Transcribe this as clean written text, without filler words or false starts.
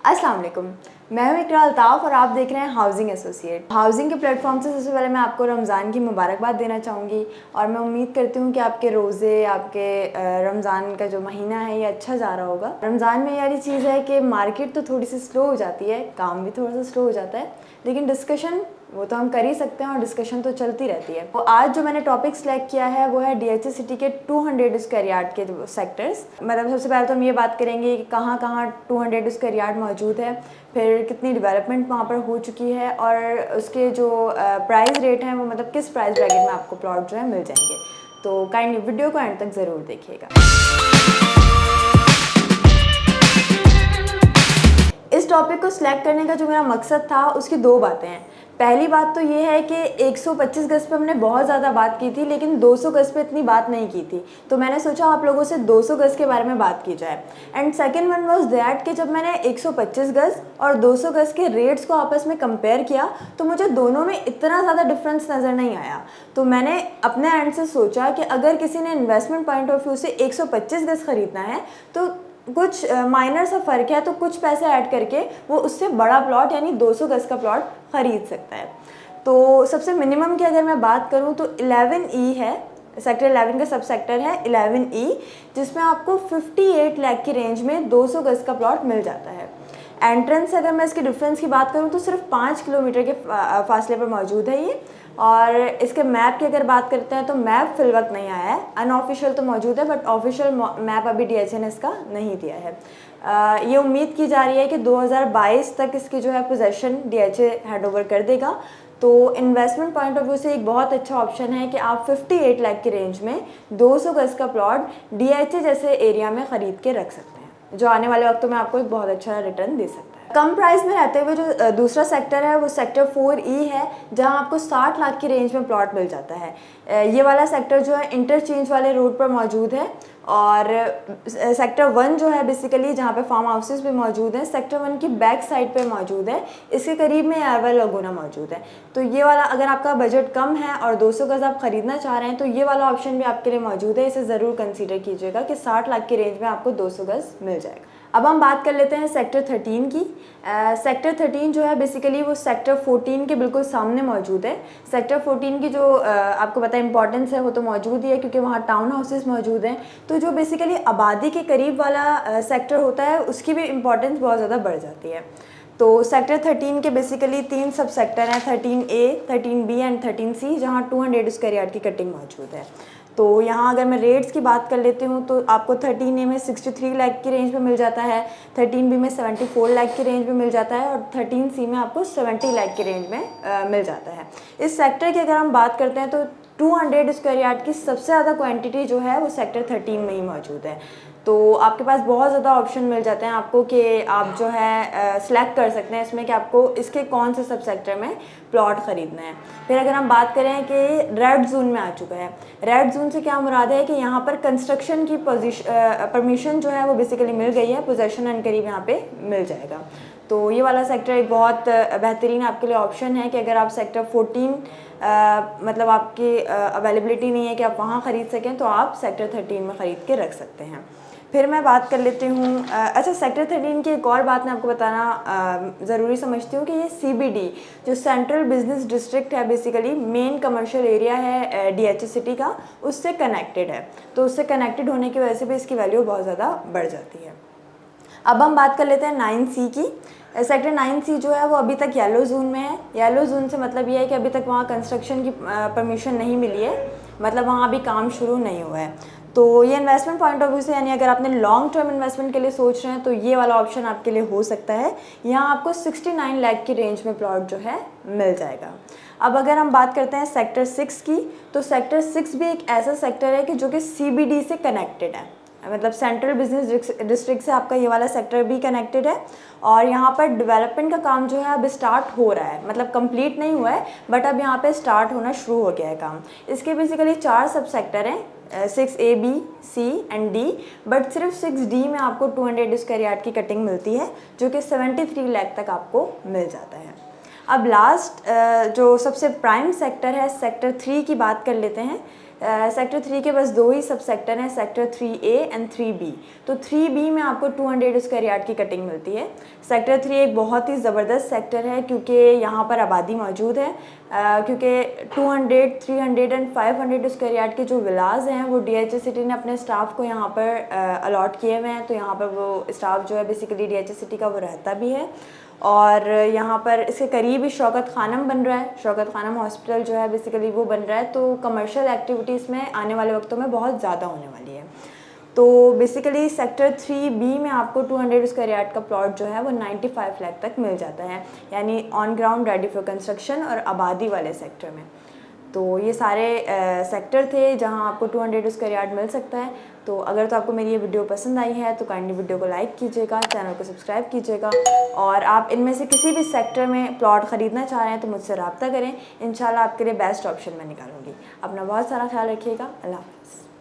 अस्सलाम वालेकुम, मैं हूं इकरा अल्ताफ़ और आप देख रहे हैं हाउसिंग एसोसिएट। हाउसिंग के प्लेटफॉर्म से सबसे पहले मैं आपको रमज़ान की मुबारकबाद देना चाहूँगी और मैं उम्मीद करती हूँ कि आपके रोज़े, आपके रमज़ान का जो महीना है ये अच्छा जा रहा होगा। रमज़ान में यारी चीज़ है कि मार्केट तो थोड़ी सी स्लो हो जाती है, काम भी थोड़ा सा स्लो हो जाता है, लेकिन डिस्कशन वो तो हम कर ही सकते हैं और डिस्कशन तो चलती रहती है। तो आज जो मैंने टॉपिक सेलेक्ट किया है वो है डीएचए सिटी के 200 स्क्वायर यार्ड के सेक्टर्स। मतलब सबसे पहले तो हम ये बात करेंगे कि कहाँ कहाँ 200 स्क्वायर यार्ड मौजूद है, फिर कितनी डेवलपमेंट वहाँ पर हो चुकी है और उसके जो प्राइस रेट हैं वो मतलब किस प्राइस ब्रैकेट में आपको प्लॉट जो है मिल जाएंगे। तो काइंडली वीडियो को एंड तक ज़रूर देखिएगा। इस टॉपिक को सिलेक्ट करने का जो मेरा मकसद था उसकी दो बातें हैं। पहली बात तो ये है कि 125 गज पे हमने बहुत ज़्यादा बात की थी, लेकिन 200 गज पे इतनी बात नहीं की थी, तो मैंने सोचा आप लोगों से 200 गज के बारे में बात की जाए। And second one was that कि जब मैंने 125 गज और 200 गज के रेट्स को आपस में कंपेयर किया तो मुझे दोनों में इतना ज़्यादा डिफरेंस नज़र नहीं आया। तो मैंने अपने एंड से सोचा कि अगर किसी ने इन्वेस्टमेंट पॉइंट ऑफ व्यू से 125 गज ख़रीदना है तो कुछ माइनर सा फ़र्क है, तो कुछ पैसे ऐड करके वो उससे बड़ा प्लॉट यानी 200 गज का प्लॉट ख़रीद सकता है। तो सबसे मिनिमम की अगर मैं बात करूँ तो 11E है, सेक्टर 11 का सब सेक्टर है 11E, जिसमें आपको 58 लाख की रेंज में 200 गज का प्लॉट मिल जाता है। एंट्रेंस से अगर मैं इसके डिफरेंस की बात करूँ तो सिर्फ 5 किलोमीटर के फासले पर मौजूद है ये। और इसके मैप की अगर बात करते हैं तो मैप फिल वक्त नहीं आया है, अनऑफिशियल तो मौजूद है बट ऑफिशियल मैप अभी डीएचए ने इसका नहीं दिया है। ये उम्मीद की जा रही है कि 2022 तक इसकी जो है पोजेसन डीएचए हैंडओवर कर देगा। तो इन्वेस्टमेंट पॉइंट ऑफ व्यू से एक बहुत अच्छा ऑप्शन है कि आप 58 लाख की रेंज में 200 गज का प्लॉट डीएचए जैसे एरिया में ख़रीद के रख सकते हैं, जो आने वाले वक्तों में आपको एक बहुत अच्छा रिटर्न दे सकता है। कम प्राइस में रहते हुए जो दूसरा सेक्टर है वो सेक्टर 4E है, जहां आपको 60 लाख की रेंज में प्लॉट मिल जाता है। ये वाला सेक्टर जो है इंटरचेंज वाले रोड पर मौजूद है और सेक्टर 1 जो है बेसिकली जहाँ पे फार्म हाउसेस भी मौजूद हैं, सेक्टर 1 की बैक साइड पे मौजूद है, इसके करीब में एयरवेल लगुना मौजूद है। तो ये वाला अगर आपका बजट कम है और 200 गज आप ख़रीदना चाह रहे हैं तो ये वाला ऑप्शन भी आपके लिए मौजूद है, इसे ज़रूर कंसीडर कीजिएगा कि 60 लाख की रेंज में आपको 200 गज मिल जाएगा। अब हम बात कर लेते हैं सेक्टर 13 की। सेक्टर 13 जो है बेसिकली वो सेक्टर 14 के बिल्कुल सामने मौजूद है। सेक्टर 14 की जो आपको पता है इंपॉर्टेंस है वो तो मौजूद ही है क्योंकि वहाँ टाउन हाउसेस मौजूद हैं। तो जो बेसिकली आबादी के करीब वाला सेक्टर होता है उसकी भी इम्पॉर्टेंस बहुत ज़्यादा बढ़ जाती है। तो सेक्टर 13 के बेसिकली 3 सब सेक्टर हैं, 13A, 13B एंड 13C, जहाँ 200 स्क्वायर यार्ड की कटिंग मौजूद है। तो यहाँ अगर मैं रेट्स की बात कर लेती हूँ तो आपको 13A में 63 लाख की रेंज में मिल जाता है, 13B में 74 लाख की रेंज में मिल जाता है और 13C में आपको 70 लाख की रेंज में मिल जाता है। इस सेक्टर की अगर हम बात करते हैं तो 200 स्क्वायर यार्ड की सबसे ज़्यादा क्वांटिटी जो है वो सेक्टर 13 में ही मौजूद है। तो आपके पास बहुत ज़्यादा ऑप्शन मिल जाते हैं आपको कि आप जो है सिलेक्ट कर सकते हैं इसमें कि आपको इसके कौन से सब सेक्टर में प्लॉट ख़रीदना है। फिर अगर हम बात करें कि रेड जोन में आ चुका है, रेड जोन से क्या मुराद है कि यहाँ पर कंस्ट्रक्शन की परमिशन जो है वो बेसिकली मिल गई है, पोजेसन एंड करीब यहाँ पे मिल जाएगा। तो ये वाला सेक्टर एक बहुत बेहतरीन आपके लिए ऑप्शन है कि अगर आप सेक्टर 14 मतलब आपकी अवेलेबिलिटी नहीं है कि आप वहाँ ख़रीद सकें तो आप सेक्टर 13 में ख़रीद के रख सकते हैं। फिर मैं बात कर लेती हूँ अच्छा सेक्टर 13 की एक और बात मैं आपको बताना ज़रूरी समझती हूँ कि ये CBD जो सेंट्रल बिजनेस डिस्ट्रिक्ट है बेसिकली मेन कमर्शियल एरिया है डीएचए सिटी का, उससे कनेक्टेड है। तो उससे कनेक्टेड होने की वजह से भी इसकी वैल्यू बहुत ज़्यादा बढ़ जाती है। अब हम बात कर लेते हैं 9C की। सेक्टर 9C जो है वो अभी तक येलो जोन में है। येलो जोन से मतलब ये है कि अभी तक वहाँ कंस्ट्रक्शन की परमिशन नहीं मिली है, मतलब वहाँ अभी काम शुरू नहीं हुआ है। तो ये इन्वेस्टमेंट पॉइंट ऑफ व्यू से यानी अगर आपने लॉन्ग टर्म इन्वेस्टमेंट के लिए सोच रहे हैं तो ये वाला ऑप्शन आपके लिए हो सकता है। यहाँ आपको 69 लाख की रेंज में प्लॉट जो है मिल जाएगा। अब अगर हम बात करते हैं सेक्टर 6 की, तो सेक्टर 6 भी एक ऐसा सेक्टर है कि जो कि CBD से कनेक्टेड है, मतलब सेंट्रल बिजनेस डिस्ट्रिक्ट से आपका ये वाला सेक्टर भी कनेक्टेड है। और यहाँ पर डेवलपमेंट का काम जो है अब स्टार्ट हो रहा है, मतलब कंप्लीट नहीं हुआ है बट अब यहाँ पे स्टार्ट होना शुरू हो गया है काम। इसके बेसिकली 4 सब सेक्टर हैं, 6A, B, C and D, but सिर्फ 6D में आपको 200 स्क्वायर यार्ड की कटिंग मिलती है जो कि 73 लाख तक आपको मिल जाता है। अब लास्ट जो सबसे प्राइम सेक्टर है सेक्टर 3 की बात कर लेते हैं। सेक्टर 3 के बस 2 ही सब सेक्टर हैं, सेक्टर 3A एंड 3B। तो 3B में आपको 200 स्क्वायर यार्ड की कटिंग मिलती है। सेक्टर 3 एक बहुत ही ज़बरदस्त सेक्टर है क्योंकि यहाँ पर आबादी मौजूद है, क्योंकि 200, 300 एंड 500 स्क्वायर यार्ड के जो विलाज हैं वो DHA सिटी ने अपने स्टाफ को यहाँ पर अलॉट किए हुए हैं। तो यहाँ पर वो स्टाफ जो है बेसिकली DHA सिटी का वो रहता भी है। और यहाँ पर इसके करीब ही शौकत खानम बन रहा है, शौकत खानम हॉस्पिटल जो है बेसिकली वो बन रहा है। तो कमर्शियल एक्टिविटीज़ में आने वाले वक्तों में बहुत ज़्यादा होने वाली है। तो बेसिकली सेक्टर 3B में आपको 200 स्क्वायर यार्ड का प्लॉट जो है वो 95 लाख तक मिल जाता है, यानी on ground ready for construction और आबादी वाले सेक्टर में। तो ये सारे सेक्टर थे जहां आपको 200 स्क्वायर यार्ड मिल सकता है। तो अगर तो आपको मेरी ये वीडियो पसंद आई है तो काइंडली वीडियो को लाइक कीजिएगा, चैनल को सब्सक्राइब कीजिएगा, और आप इनमें से किसी भी सेक्टर में प्लॉट ख़रीदना चाह रहे हैं तो मुझसे रब्ता करें। इंशाल्लाह आपके लिए बेस्ट ऑप्शन मैं निकालूंगी। अपना बहुत सारा ख्याल रखिएगा। अल्लाह हाफ़िज़।